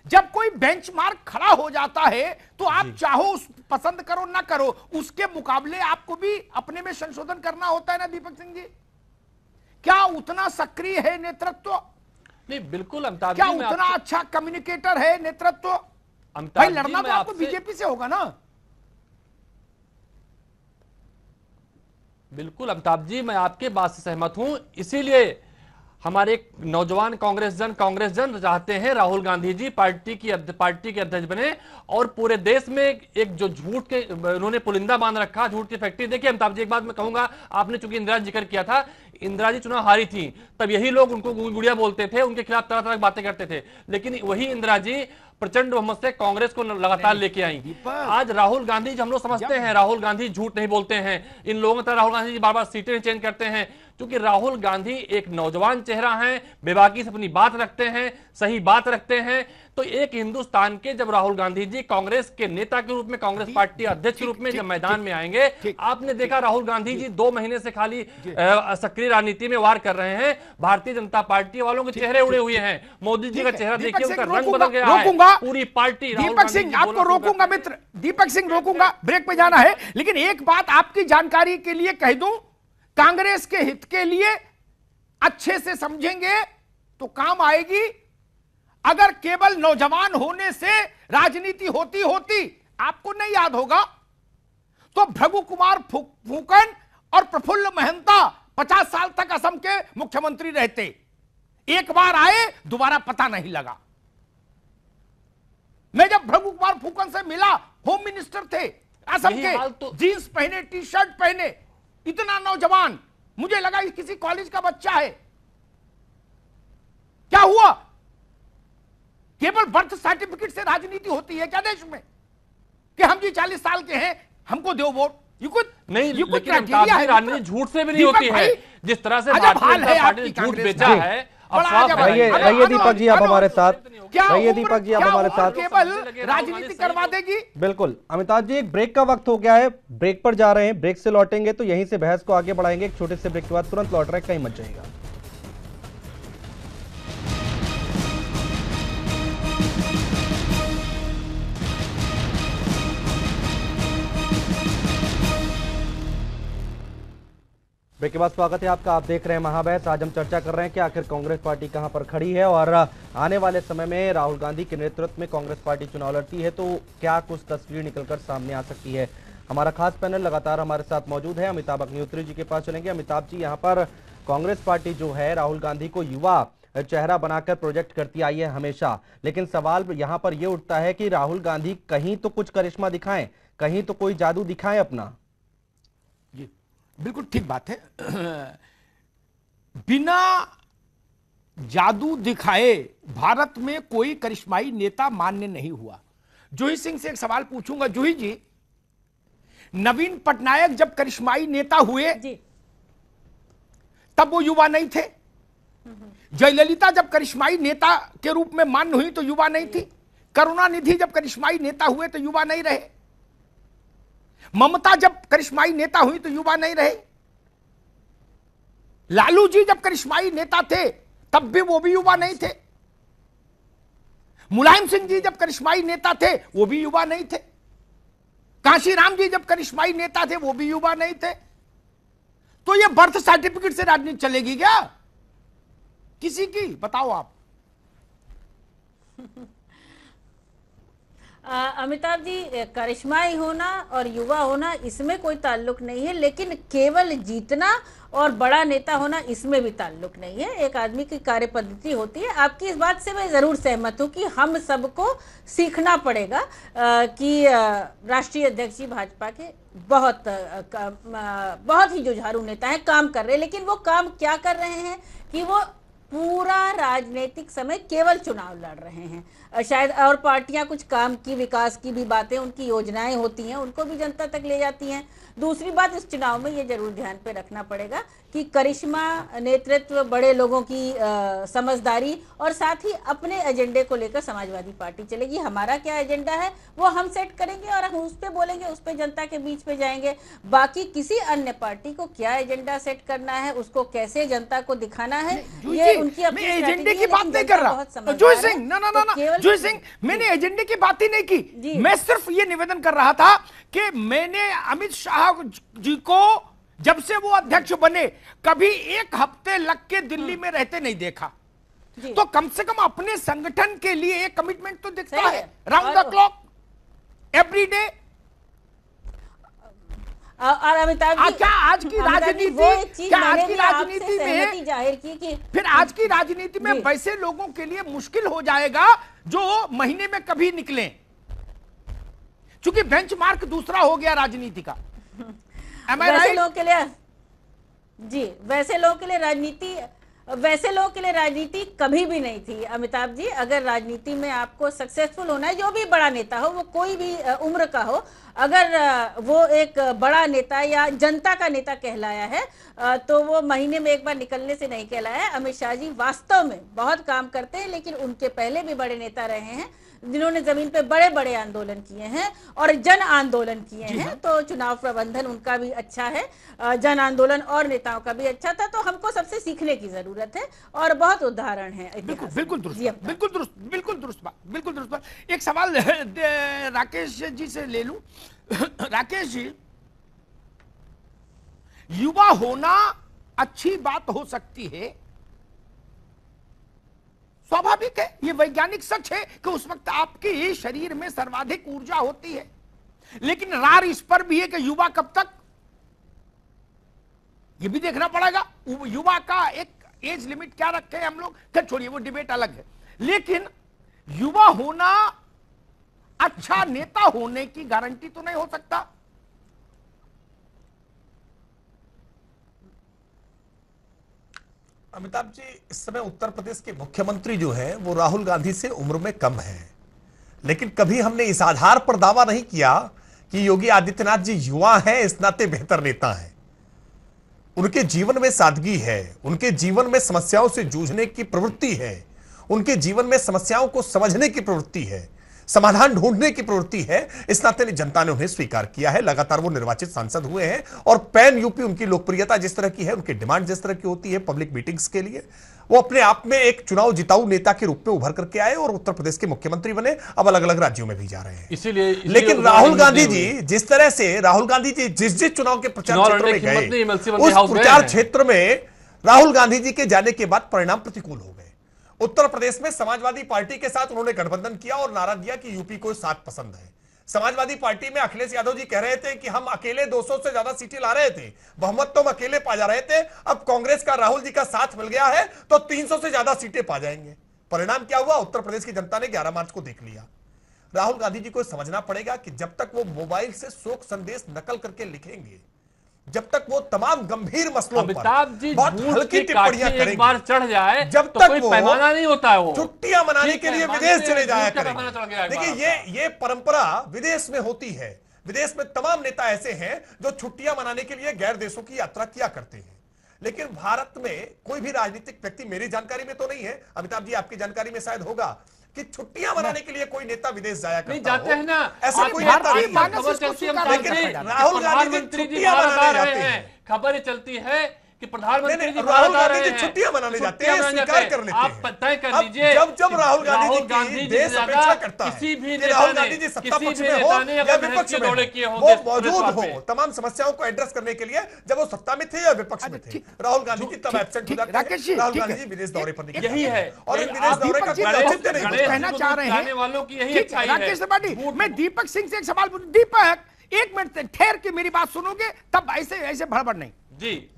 जब कोई बेंचमार्क खड़ा हो जाता है तो आप चाहो उस पसंद करो ना करो, उसके मुकाबले आपको भी अपने में संशोधन करना होता है ना दीपक सिंह जी। क्या उतना सक्रिय है नेतृत्व? नहीं बिल्कुल अमिताभ क्या जी, मैं उतना आपसे- अच्छा कम्युनिकेटर है नेतृत्व? अमिताभ भाई जी, लड़ना मैं तो आपको आपसे- बीजेपी से होगा ना। बिल्कुल अमिताभ जी, मैं आपके बात से सहमत हूं। इसीलिए हमारे नौजवान कांग्रेस जन चाहते हैं राहुल गांधी जी पार्टी के अध्यक्ष बने और पूरे देश में एक जो झूठ के उन्होंने पुलिंदा बांध रखा, झूठ की फैक्ट्री। देखिए अमिताभ जी, एक बात मैं कहूंगा, आपने चूंकि इंदिरा जिक्र किया था, इंदिरा जी चुनाव हारी थी, तब यही लोग उनको गुड़िया बोलते थे, उनके खिलाफ तरह तरह की बातें करते थे, लेकिन वही इंदिरा जी प्रचंड बहुमत से कांग्रेस को लगातार लेके आई। आज राहुल गांधी, जो हम लोग समझते हैं राहुल गांधी झूठ नहीं बोलते हैं, इन लोगों की तरह राहुल गांधी जी बार बार सीटें चेंज करते हैं, क्योंकि राहुल गांधी एक नौजवान चेहरा है, बेबाकी से अपनी बात रखते हैं, सही बात रखते हैं। तो एक हिंदुस्तान के जब राहुल गांधी जी कांग्रेस के नेता के रूप में, कांग्रेस पार्टी अध्यक्ष के रूप में जब मैदान में आएंगे, आपने देखा राहुल गांधी जी 2 महीने से खाली सक्रिय राजनीति में वार कर रहे हैं, भारतीय जनता पार्टी वालों के चेहरे उड़े हुए हैं। मोदी जी का चेहरा देखिए, उनका रंग बदल गया है, पूरी पार्टी। दीपक सिंह, आपको रोकूंगा मित्र, दीपक सिंह रोकूंगा, ब्रेक पे जाना है, लेकिन एक बात आपकी जानकारी के लिए कह दूं, कांग्रेस के हित के लिए अच्छे से समझेंगे तो काम आएगी। अगर केवल नौजवान होने से राजनीति होती आपको नहीं याद होगा तो भृगु कुमार फूकन और प्रफुल्ल महंता 50 साल तक असम के मुख्यमंत्री रहते, एक बार आए दोबारा पता नहीं लगा। मैं जब भृगु कुमार फूकन से मिला, होम मिनिस्टर थे असम के, जींस पहने, टी शर्ट पहने, इतना नौजवान, मुझे लगा किसी कॉलेज का बच्चा है। क्या हुआ? केवल बर्थ सर्टिफिकेट से राजनीति होती है क्या देश में? कि हम जी 40 साल के हैं, हमको दो वोट। नहीं, लेकिन राजनीति झूठ से भी नहीं होती है। जिस तरह से हाल है पार्टी झूठ बेचा है, रहिए दीपक जी आप हमारे साथ, रहिए दीपक जी आप हमारे साथ, केवल राजनीति करवा देगी। बिल्कुल अमिताभ जी, एक ब्रेक का वक्त हो गया है, ब्रेक पर जा रहे हैं, ब्रेक से लौटेंगे तो यहीं से बहस को आगे बढ़ाएंगे। एक छोटे से ब्रेक के बाद तुरंत लौट रहे हैं, कहीं मत जाइएगा। ब्रेक के बाद स्वागत है आपका, आप देख रहे हैं महाबहस। आज हम चर्चा कर रहे हैं कि आखिर कांग्रेस पार्टी कहां पर खड़ी है और आने वाले समय में राहुल गांधी के नेतृत्व में कांग्रेस पार्टी चुनाव लड़ती है तो क्या कुछ तस्वीर निकलकर सामने आ सकती है। हमारा खास पैनल लगातार हमारे साथ मौजूद है। अमिताभ अग्निहोत्री जी के पास चलेंगे। अमिताभ जी, यहाँ पर कांग्रेस पार्टी जो है राहुल गांधी को युवा चेहरा बनाकर प्रोजेक्ट करती आई है हमेशा, लेकिन सवाल यहाँ पर यह उठता है कि राहुल गांधी कहीं तो कुछ करिश्मा दिखाएं, कहीं तो कोई जादू दिखाएं अपना। बिल्कुल ठीक बात है। बिना जादू दिखाए भारत में कोई करिश्माई नेता मान्य नहीं हुआ। जूही सिंह से एक सवाल पूछूंगा। जूही जी, नवीन पटनायक जब करिश्माई नेता हुए तब वो युवा नहीं थे। जयललिता जब करिश्माई नेता के रूप में मान्य हुई तो युवा नहीं थी। करुणानिधि जब करिश्माई नेता हुए तो युवा नहीं रहे। ममता जब करिश्माई नेता हुई तो युवा नहीं रहे। लालू जी जब करिश्माई नेता थे तब भी वो भी युवा नहीं थे। मुलायम सिंह जी जब करिश्माई नेता थे वो भी युवा नहीं थे। कांशीराम जी जब करिश्माई नेता थे वो भी युवा नहीं थे। तो ये बर्थ सर्टिफिकेट से राजनीति चलेगी क्या किसी की? बताओ आप। अमिताभ जी, करिश्माई होना और युवा होना इसमें कोई ताल्लुक नहीं है, लेकिन केवल जीतना और बड़ा नेता होना इसमें भी ताल्लुक नहीं है। एक आदमी की कार्य पद्धति होती है। आपकी इस बात से मैं जरूर सहमत हूँ कि हम सबको सीखना पड़ेगा कि राष्ट्रीय अध्यक्ष जी भाजपा के बहुत ही जुझारू नेता हैं, काम कर रहे हैं, लेकिन वो काम क्या कर रहे हैं कि वो पूरा राजनीतिक समय केवल चुनाव लड़ रहे हैं। शायद और पार्टियां कुछ काम की, विकास की भी बातें, उनकी योजनाएं होती हैं, उनको भी जनता तक ले जाती हैं। दूसरी बात, इस चुनाव में ये जरूर ध्यान पे रखना पड़ेगा कि करिश्मा, नेतृत्व, बड़े लोगों की समझदारी और साथ ही अपने एजेंडे को लेकर समाजवादी पार्टी चलेगी। हमारा क्या एजेंडा है वो हम सेट करेंगे और हम उस पर बोलेंगे, उस पर जनता के बीच में जाएंगे। बाकी किसी अन्य पार्टी को क्या एजेंडा सेट करना है, उसको कैसे जनता को दिखाना है, ये उनकी अपनी एजेंडे की बात नहीं कर रहा। जूही सिंह, ना जूही सिंह, मैंने एजेंडे की बात ही नहीं की। मैं सिर्फ ये निवेदन कर रहा था कि मैंने अमित शाह जी को जब से वो अध्यक्ष बने कभी एक हफ्ते लग के दिल्ली में रहते नहीं देखा। तो कम से कम अपने संगठन के लिए एक कमिटमेंट तो दिखता है, round the clock, every day. और अमिताभ जी, क्या आज की राजनीति, क्या आज की राजनीति में जाहिर की कि फिर आज की राजनीति में वैसे लोगों के लिए मुश्किल हो जाएगा जो महीने में कभी निकले, क्योंकि बेंचमार्क दूसरा हो गया राजनीति का। वैसे लोगों के लिए जी, वैसे लोगों के लिए राजनीति कभी भी नहीं थी अमिताभ जी। अगर राजनीति में आपको सक्सेसफुल होना है, जो भी बड़ा नेता हो, वो कोई भी उम्र का हो, अगर वो एक बड़ा नेता या जनता का नेता कहलाया है तो वो महीने में एक बार निकलने से नहीं कहलाया है। अमित शाह जी वास्तव में बहुत काम करते हैं, लेकिन उनके पहले भी बड़े नेता रहे हैं जिन्होंने जमीन पे बड़े बड़े आंदोलन किए हैं और जन आंदोलन किए हैं। तो चुनाव प्रबंधन उनका भी अच्छा है, जन आंदोलन और नेताओं का भी अच्छा था। तो हमको सबसे सीखने की जरूरत है और बहुत उदाहरण है। बिल्कुल दुरुस्त बात। एक सवाल राकेश जी से ले लूं। राकेश जी, युवा होना अच्छी बात हो सकती है, स्वाभाविक है, ये वैज्ञानिक सच है कि उस वक्त आपके शरीर में सर्वाधिक ऊर्जा होती है, लेकिन रार इस पर भी है कि युवा कब तक, ये भी देखना पड़ेगा। युवा का एक एज लिमिट क्या रखे हैं हम लोग, क्या छोड़िए, वो डिबेट अलग है। लेकिन युवा होना अच्छा नेता होने की गारंटी तो नहीं हो सकता। अमिताभ जी, इस समय उत्तर प्रदेश के मुख्यमंत्री जो है वो राहुल गांधी से उम्र में कम है, लेकिन कभी हमने इस आधार पर दावा नहीं किया कि योगी आदित्यनाथ जी युवा हैं इस नाते बेहतर नेता हैं। उनके जीवन में सादगी है, उनके जीवन में समस्याओं से जूझने की प्रवृत्ति है, उनके जीवन में समस्याओं को समझने की प्रवृत्ति है, समाधान ढूंढने की प्रवृत्ति है। इस नाते जनता ने उन्हें स्वीकार किया है। लगातार वो निर्वाचित सांसद हुए हैं और पैन यूपी उनकी लोकप्रियता जिस तरह की है, उनकी डिमांड जिस तरह की होती है पब्लिक मीटिंग्स के लिए, वो अपने आप में एक चुनाव जिताऊ नेता के रूप में उभर करके आए और उत्तर प्रदेश के मुख्यमंत्री बने। अब अलग अलग राज्यों में भी जा रहे हैं। इसीलिए लेकिन राहुल गांधी जी जिस तरह से राहुल गांधी जी जिस चुनाव के प्रचार क्षेत्र में गए, उस प्रचार क्षेत्र में राहुल गांधी जी के जाने के बाद परिणाम प्रतिकूल हो गए। उत्तर प्रदेश में समाजवादी पार्टी के साथ उन्होंने गठबंधन किया और नारा दिया कि यूपी को साथ पसंद है। समाजवादी पार्टी में अखिलेश यादव जी कह रहे थे कि हम अकेले 200 से ज्यादा सीटें ला रहे थे, बहुमत तो हम अकेले पा जा रहे थे, अब कांग्रेस का राहुल जी का साथ मिल गया है तो 300 से ज्यादा सीटें पा जाएंगे। परिणाम क्या हुआ? उत्तर प्रदेश की जनता ने 11 मार्च को देख लिया। राहुल गांधी जी को समझना पड़ेगा कि जब तक वो मोबाइल से शोक संदेश नकल करके लिखेंगे, जब तक वो तमाम गंभीर मसलों पर बहुत हल्की टिप्पणियां करेंगे, एक बार चढ़ जाए जब तो तक कोई वो पैमाना नहीं होता है, वो छुट्टियां मनाने के लिए विदेश चले जाया करेंगे। देखिए ये परंपरा विदेश में होती है। विदेश में तमाम नेता ऐसे हैं जो छुट्टियां मनाने के लिए गैर देशों की यात्रा किया करते हैं। लेकिन भारत में कोई भी राजनीतिक व्यक्ति, मेरी जानकारी में तो नहीं है, अमिताभ जी आपकी जानकारी में शायद होगा, कि छुट्टियां मनाने के लिए कोई नेता विदेश जाया करता नहीं जाते हैं ना, ऐसा कोई नेता नहीं। राहुल गांधी जी छुट्टियां मनाने जाते हैं, खबर चलती है कि प्रधानमंत्री जी राहुल गांधी जी छुट्टियां मनाने जाते हैं, स्वीकार कर लेते हैं। आप तय कर लीजिए, जब राहुल गांधी जी देश अपेक्षा करता है, किसी भी राहुल गांधी जी सत्ता पक्ष में हो या विपक्ष में वो मौजूद हो तमाम समस्याओं को एड्रेस करने के लिए, जब वो सत्ता में थे या विपक्ष में थे, राहुल गांधी जी तब एब्सेंट हो जाते हैं। राहुल गांधी जी विदेश दौरे पर निकलते हैं, यही है। और इन विदेश दौरे का कहना चाह रहे हैं वालों की यही अच्छाई है। राकेश त्रिपाठी, मैं दीपक सिंह से एक सवाल पूछूं। दीपक, एक मिनट ठहर के मेरी बात सुनोगे, तब ऐसे भड़बड़ नहीं जी।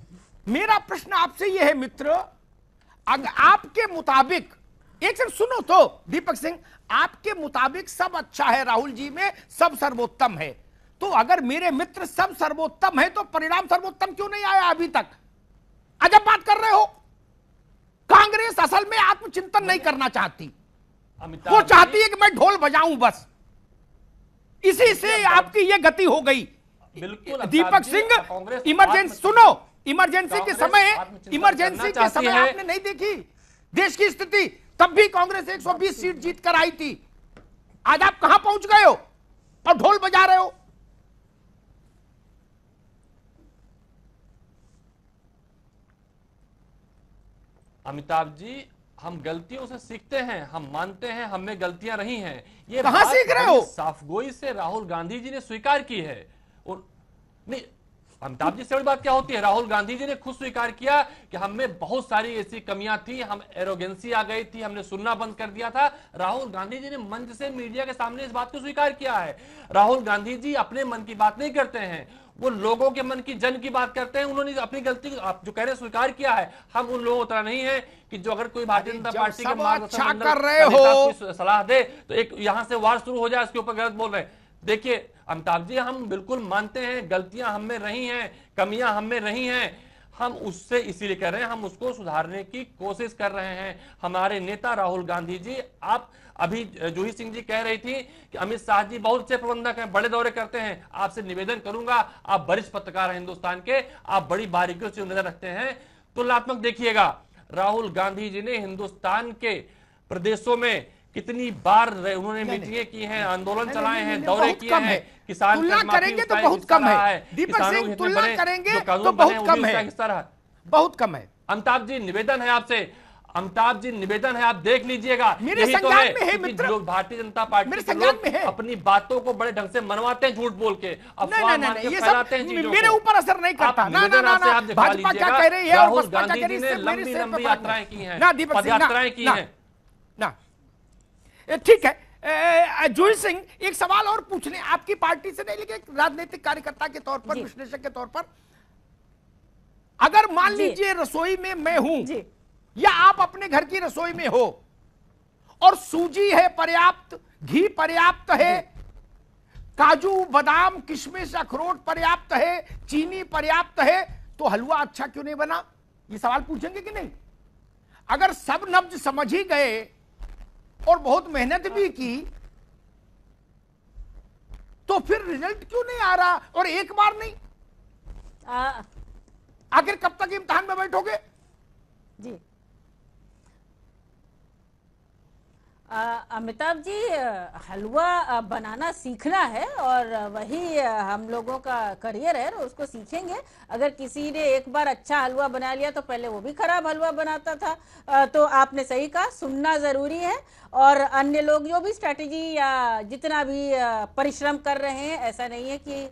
मेरा प्रश्न आपसे यह है मित्र, अगर आपके मुताबिक, एक सेकंड सुनो तो दीपक सिंह, आपके मुताबिक सब अच्छा है राहुल जी में, सब सर्वोत्तम है, तो अगर मेरे मित्र सब सर्वोत्तम है तो परिणाम सर्वोत्तम क्यों नहीं आया अभी तक? अजब बात कर रहे हो। कांग्रेस असल में आत्मचिंतन नहीं करना चाहती, वो चाहती है कि मैं ढोल बजाऊं बस, इसी से आपकी यह गति हो गई। बिल्कुल दीपक सिंह, इमरजेंसी सुनो, इमरजेंसी के समय आपने नहीं देखी देश की स्थिति, तब भी कांग्रेस 120 सीट जीत कर आई थी। आज आप कहां पहुंच गए हो और ढोल बजा रहे हो? अमिताभ जी, हम गलतियों से सीखते हैं, हम मानते हैं हमें गलतियां रही हैं। ये कहां सीख रहे हो? साफगोई से राहुल गांधी जी ने स्वीकार की है। और नहीं, अमिताभ जी से बड़ी बात क्या होती है? राहुल गांधी जी ने खुद स्वीकार किया कि हम में बहुत सारी ऐसी कमियां थी, हम एरोगेंसी आ गई थी, हमने सुनना बंद कर दिया था। राहुल गांधी जी ने मंच से मीडिया के सामने इस बात को स्वीकार किया है। राहुल गांधी जी अपने मन की बात नहीं करते हैं, वो लोगों के मन की, जन की बात करते हैं। उन्होंने अपनी गलती आप जो कह रहे हैं स्वीकार किया है। हम उन लोगों तरह नहीं है कि जो अगर कोई भारतीय जनता पार्टी के अच्छा कर रहे हो सलाह दे तो एक यहां से वार शुरू हो जाए, उसके ऊपर गलत बोल रहे हैं। देखिए अमिताभ जी, हम बिल्कुल मानते हैं गलतियां हम में रही हैं, कमियां हम में रही हैं, हम उससे इसीलिए कह रहे हैं, हम उसको सुधारने की कोशिश कर रहे हैं। हमारे नेता राहुल गांधी जी, आप अभी जूही सिंह जी कह रही थी कि अमित शाह जी बहुत अच्छे प्रबंधक हैं, बड़े दौरे करते हैं। आपसे निवेदन करूंगा, आप वरिष्ठ पत्रकार हैं हिंदुस्तान के, आप बड़ी बारीकियों से नजर रखते हैं, तुलनात्मक देखिएगा। राहुल गांधी जी ने हिंदुस्तान के प्रदेशों में कितनी बार उन्होंने मीटिंगें की हैं, आंदोलन चलाए हैं, दौरे किए हैं। किसान तुलना करेंगे तो बहुत कम है दीपक सिंह, तुलना करेंगे तो बहुत कम है, बहुत कम है। अमिताभ जी निवेदन है आपसे, अमिताभ जी निवेदन है, आप देख लीजिएगा। मेरे संज्ञान में है मित्र, लोग भारतीय जनता पार्टी के लोग अपनी बातों को बड़े ढंग से मनवाते हैं, झूठ बोल के, अफवाह फैलाते हैं चीजों को। मेरे ऊपर असर नहीं करता। ना ना ना, भाजपा क्या कह रही है और बसपा क्या कह रही है, लंबी लंबी यात्राएं की हैं, पदयात्राएं की हैं ना। ठीक है जूही सिंह, एक सवाल और पूछने, आपकी पार्टी से नहीं लेकिन एक राजनीतिक कार्यकर्ता के तौर पर, विश्लेषक के तौर पर, अगर मान लीजिए रसोई में मैं हूं या आप अपने घर की रसोई में हो और सूजी है पर्याप्त, घी पर्याप्त है, काजू बादाम किशमिश अखरोट पर्याप्त है, चीनी पर्याप्त है, तो हलवा अच्छा क्यों नहीं बना? ये सवाल पूछेंगे कि नहीं? अगर सब नब्ज समझ ही गए और बहुत मेहनत भी की तो फिर रिजल्ट क्यों नहीं आ रहा? और एक बार नहीं, आखिर कब तक इम्तिहान में बैठोगे? जी अमिताभ जी, हलवा बनाना सीखना है और वही हम लोगों का करियर है, उसको सीखेंगे। अगर किसी ने एक बार अच्छा हलवा बना लिया तो पहले वो भी खराब हलवा बनाता था। तो आपने सही कहा, सुनना ज़रूरी है। और अन्य लोग जो भी स्ट्रैटेजी या जितना भी परिश्रम कर रहे हैं, ऐसा नहीं है कि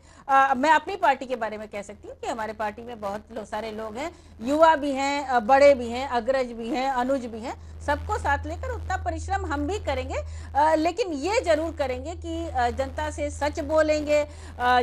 मैं अपनी पार्टी के बारे में कह सकती हूँ कि हमारे पार्टी में बहुत सारे लोग हैं, युवा भी हैं, बड़े भी हैं, अग्रज भी हैं, अनुज भी हैं, सबको साथ लेकर उतना परिश्रम हम भी करेंगे। लेकिन ये जरूर करेंगे कि जनता से सच बोलेंगे,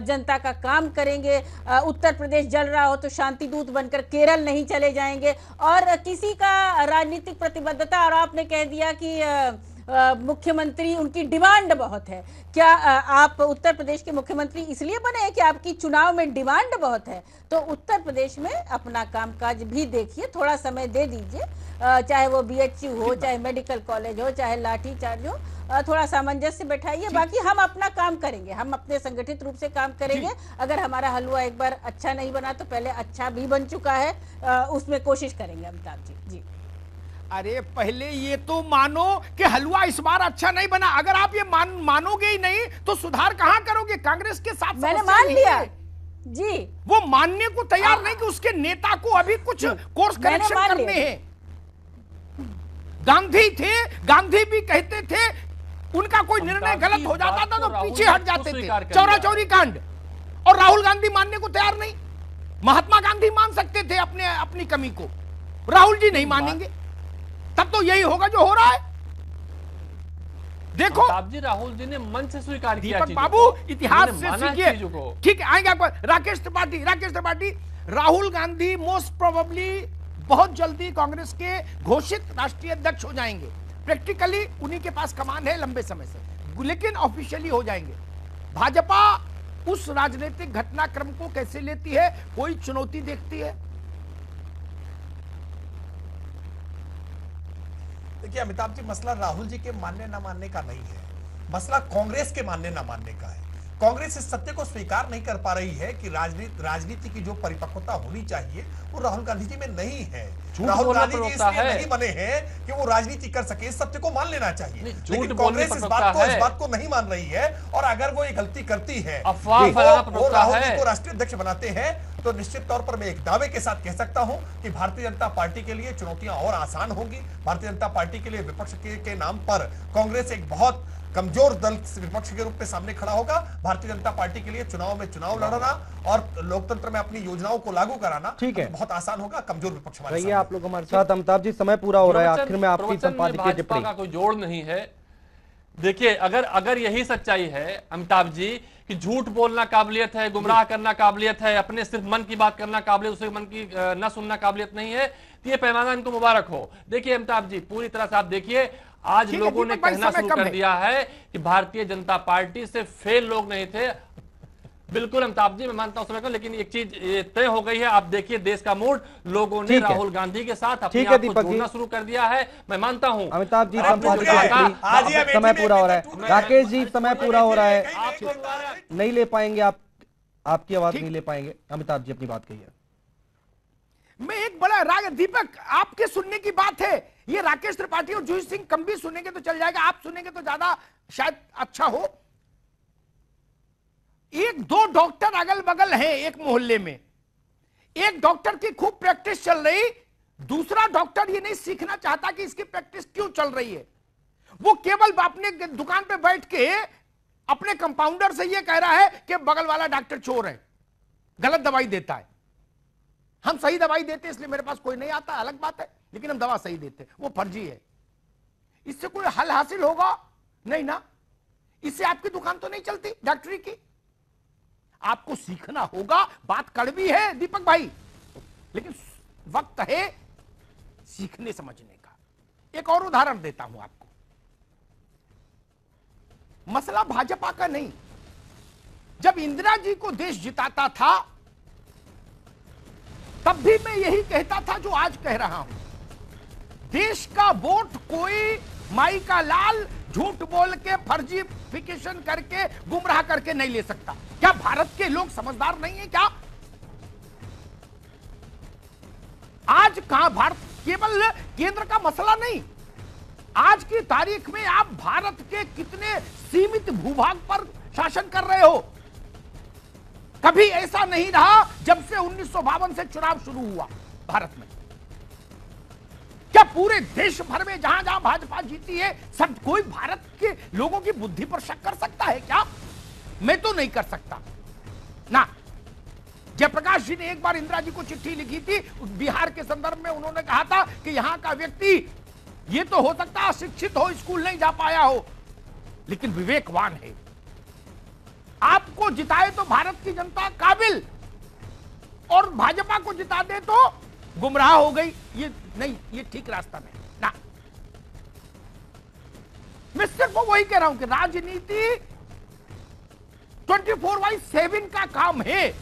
जनता का काम करेंगे। उत्तर प्रदेश जल रहा हो तो शांति दूत बनकर केरल नहीं चले जाएंगे। और किसी का राजनीतिक प्रतिबद्धता, और आपने कह दिया कि मुख्यमंत्री, उनकी डिमांड बहुत है। क्या आप उत्तर प्रदेश के मुख्यमंत्री इसलिए बने हैं कि आपकी चुनाव में डिमांड बहुत है? तो उत्तर प्रदेश में अपना कामकाज भी देखिए, थोड़ा समय दे दीजिए, चाहे वो बीएचयू हो, चाहे मेडिकल कॉलेज हो, चाहे लाठीचार्ज हो, थोड़ा सामंजस्य बैठाइए। बाकी हम अपना काम करेंगे, हम अपने संगठित रूप से काम करेंगे। अगर हमारा हलवा एक बार अच्छा नहीं बना तो पहले अच्छा भी बन चुका है, उसमें कोशिश करेंगे अमिताभ जी। जी अरे पहले ये तो मानो कि हलवा इस बार अच्छा नहीं बना। अगर आप ये मानोगे ही नहीं तो सुधार कहां करोगे? कांग्रेस के साथ मैंने मान लिया जी, वो मानने को तैयार नहीं कि उसके नेता को अभी कुछ कोर्स करेक्शन करने हैं। गांधी थे, गांधी भी कहते थे, उनका कोई निर्णय गलत हो जाता था तो पीछे हट जाते थे, चौरा चौरी कांड। और राहुल गांधी मानने को तैयार नहीं। महात्मा गांधी मान सकते थे अपनी कमी को, राहुल जी नहीं मानेंगे। तब तो यही होगा जो हो रहा है। देखो जी, राहुल जी ने मन से स्वीकार किया। दीपक बाबू, इतिहास से सीखिए। ठीक है, आएंगे आपको। राकेश त्रिपाठी, राहुल गांधी मोस्ट प्रोबेबली बहुत जल्दी कांग्रेस के घोषित राष्ट्रीय अध्यक्ष हो जाएंगे। प्रैक्टिकली उन्हीं के पास कमान है लंबे समय से, लेकिन ऑफिशियली हो जाएंगे। भाजपा उस राजनीतिक घटनाक्रम को कैसे लेती है? कोई चुनौती देखती है? देखिए अमिताभ जी, मसला राहुल जी के मानने ना मानने का नहीं है, मसला कांग्रेस के मानने ना मानने का है। कांग्रेस इस सत्य को स्वीकार नहीं कर पा रही है कि राजनीति की जो परिपक्वता होनी चाहिए वो राहुल गांधी जी में नहीं है। राहुल गांधी जी इसलिए नहीं बने हैं कि वो राजनीति कर सके, इस सत्य को मान लेना चाहिए। लेकिन कांग्रेस इस बात को नहीं मान रही है। और अगर वो ये गलती करती है, वो राहुल जी को राष्ट्रीय अध्यक्ष बनाते हैं, तो निश्चित तौर पर मैं एक दावे के साथ कह सकता हूं कि भारतीय जनता पार्टी के लिए चुनौतियां और आसान होंगी। भारतीय जनता पार्टी के लिए विपक्ष के नाम पर कांग्रेस एक बहुत कमजोर दल विपक्ष के रूप में सामने खड़ा होगा। भारतीय जनता पार्टी के लिए चुनाव में चुनाव लड़ना और लोकतंत्र में अपनी योजनाओं को लागू कराना ठीक है, बहुत आसान होगा। कमजोर विपक्ष हमारे रहिए आप लोग हमारे साथ। अमिताभ जी, समय पूरा हो रहा है, आखिर में आपकी संपादकीय भाजपा टिप्पणी। का कोई जोड़ नहीं है। देखिए, अगर यही सच्चाई है अमिताभ जी कि झूठ बोलना काबिलियत है, गुमराह करना काबिलियत है, अपने सिर्फ मन की बात करना काबिलियत, दूसरे मन की न सुनना काबिलियत नहीं है, तो ये पैमाना इनको मुबारक हो। देखिए अमिताभ जी, पूरी तरह से आप देखिए, आज लोगों ने कहना शुरू कर दिया है कि भारतीय जनता पार्टी से फेल लोग नहीं थे। बिल्कुल अमिताभ जी, मैं मानता हूं समय को, लेकिन एक चीज तय हो गई है। आप देखिए देश का मूड, लोगों ने राहुल गांधी के साथ अपने आप को जोड़ना शुरू कर दिया है। मैं मानता हूं अमिताभ जी, समय पूरा हो रहा है। राकेश जी, समय पूरा हो रहा है, नहीं ले पाएंगे आप, आपकी आवाज नहीं ले पाएंगे। अमिताभ जी अपनी बात कहिए। मैं एक बड़ा राग, दीपक आपके सुनने की बात है, ये राकेश त्रिपाठी और जूही सिंह कम भी सुनेंगे तो चल जाएगा, आप सुनेंगे तो ज्यादा शायद अच्छा हो। एक दो डॉक्टर अगल बगल हैं एक मोहल्ले में, एक डॉक्टर की खूब प्रैक्टिस चल रही, दूसरा डॉक्टर ये नहीं सीखना चाहता कि इसकी प्रैक्टिस क्यों चल रही है। वो केवल अपने दुकान पे बैठ के अपने कंपाउंडर से ये कह रहा है कि बगल वाला डॉक्टर चोर है, गलत दवाई देता है। हम सही दवाई देते इसलिए मेरे पास कोई नहीं आता, अलग बात है, लेकिन हम दवा सही देते, वो फर्जी है। इससे कोई हल हासिल होगा नहीं ना, इससे आपकी दुकान तो नहीं चलती डॉक्टरी की। आपको सीखना होगा, बात कड़वी है दीपक भाई, लेकिन वक्त है सीखने समझने का। एक और उदाहरण देता हूं आपको, मसला भाजपा का नहीं, जब इंदिरा जी को देश जिताता था तब भी मैं यही कहता था जो आज कह रहा हूं, देश का वोट कोई माई का लाल झूठ बोल के फर्जीफिकेशन करके गुमराह करके नहीं ले सकता। क्या भारत के लोग समझदार नहीं है क्या? आज कहां भारत केवल केंद्र का मसला नहीं, आज की तारीख में आप भारत के कितने सीमित भूभाग पर शासन कर रहे हो। कभी ऐसा नहीं रहा जब से 1952 से चुनाव शुरू हुआ भारत में। क्या पूरे देश भर में जहां जहां भाजपा जीती है सब कोई भारत के लोगों की बुद्धि पर शक कर सकता है क्या? मैं तो नहीं कर सकता ना। जयप्रकाश जी ने एक बार इंदिरा जी को चिट्ठी लिखी थी बिहार के संदर्भ में, उन्होंने कहा था कि यहां का व्यक्ति ये तो हो सकता है अशिक्षित हो, स्कूल नहीं जा पाया हो, लेकिन विवेकवान है। आपको जिताए तो भारत की जनता काबिल, और भाजपा को जिता दे तो गुमराह हो गई। ये नहीं, ये ठीक रास्ता नहीं ना। मैं सिर्फ वही कह रहा हूं कि राजनीति 24/7 का काम है,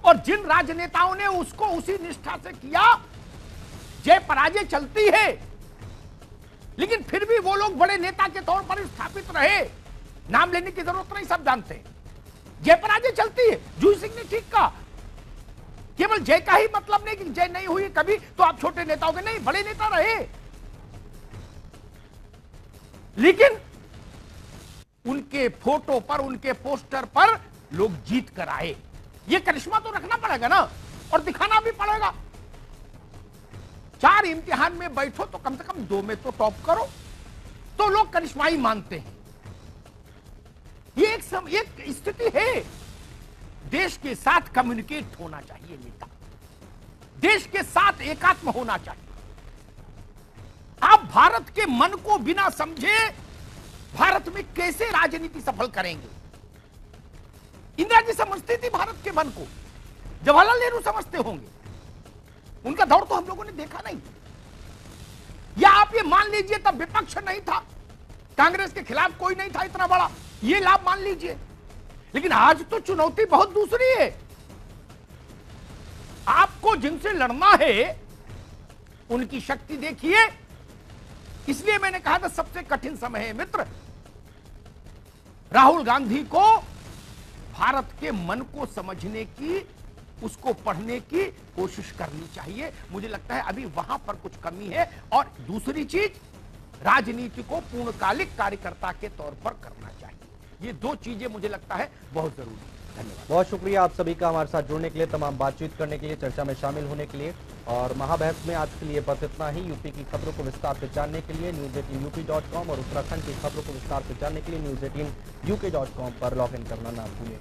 और जिन राजनेताओं ने उसको उसी निष्ठा से किया, जय पराजय चलती है, लेकिन फिर भी वो लोग बड़े नेता के तौर पर स्थापित रहे। नाम लेने की जरूरत नहीं, सब जानते हैं। जय पराजय चलती है, जूही सिंह ने ठीक कहा, केवल जय का ही मतलब नहीं कि जय नहीं हुई कभी तो आप छोटे नेता हो गए, नहीं, बड़े नेता रहे, लेकिन उनके फोटो पर, उनके पोस्टर पर लोग जीत कर आए। ये करिश्मा तो रखना पड़ेगा ना, और दिखाना भी पड़ेगा। 4 इम्तिहान में बैठो तो कम से कम 2 में तो टॉप करो, तो लोग करिश्मा ही मानते हैं। ये एक स्थिति है। देश के साथ कम्युनिकेट होना चाहिए नेता, देश के साथ एकात्म होना चाहिए। आप भारत के मन को बिना समझे भारत में कैसे राजनीति सफल करेंगे? इंदिरा जी समझती थी भारत के मन को, जवाहरलाल नेहरू समझते होंगे, उनका दौर तो हम लोगों ने देखा नहीं। या आप ये मान लीजिए तब विपक्ष नहीं था, कांग्रेस के खिलाफ कोई नहीं था इतना बड़ा, ये लाभ मान लीजिए, लेकिन आज तो चुनौती बहुत दूसरी है। आपको जिनसे लड़ना है उनकी शक्ति देखिए। इसलिए मैंने कहा था सबसे कठिन समय है मित्र। राहुल गांधी को भारत के मन को समझने की, उसको पढ़ने की कोशिश करनी चाहिए। मुझे लगता है अभी वहां पर कुछ कमी है। और दूसरी चीज, राजनीति को पूर्णकालिक कार्यकर्ता के तौर पर करना चाहिए। ये दो चीजें मुझे लगता है बहुत जरूरी है। धन्यवाद। बहुत शुक्रिया आप सभी का हमारे साथ जुड़ने के लिए, तमाम बातचीत करने के लिए, चर्चा में शामिल होने के लिए। और महाबहस में आज के लिए बस इतना ही। यूपी की खबरों को विस्तार से जानने के लिए news18up.com और उत्तराखंड की खबरों को विस्तार से जानने के लिए news18uk.com पर लॉग इन करना ना भूलें।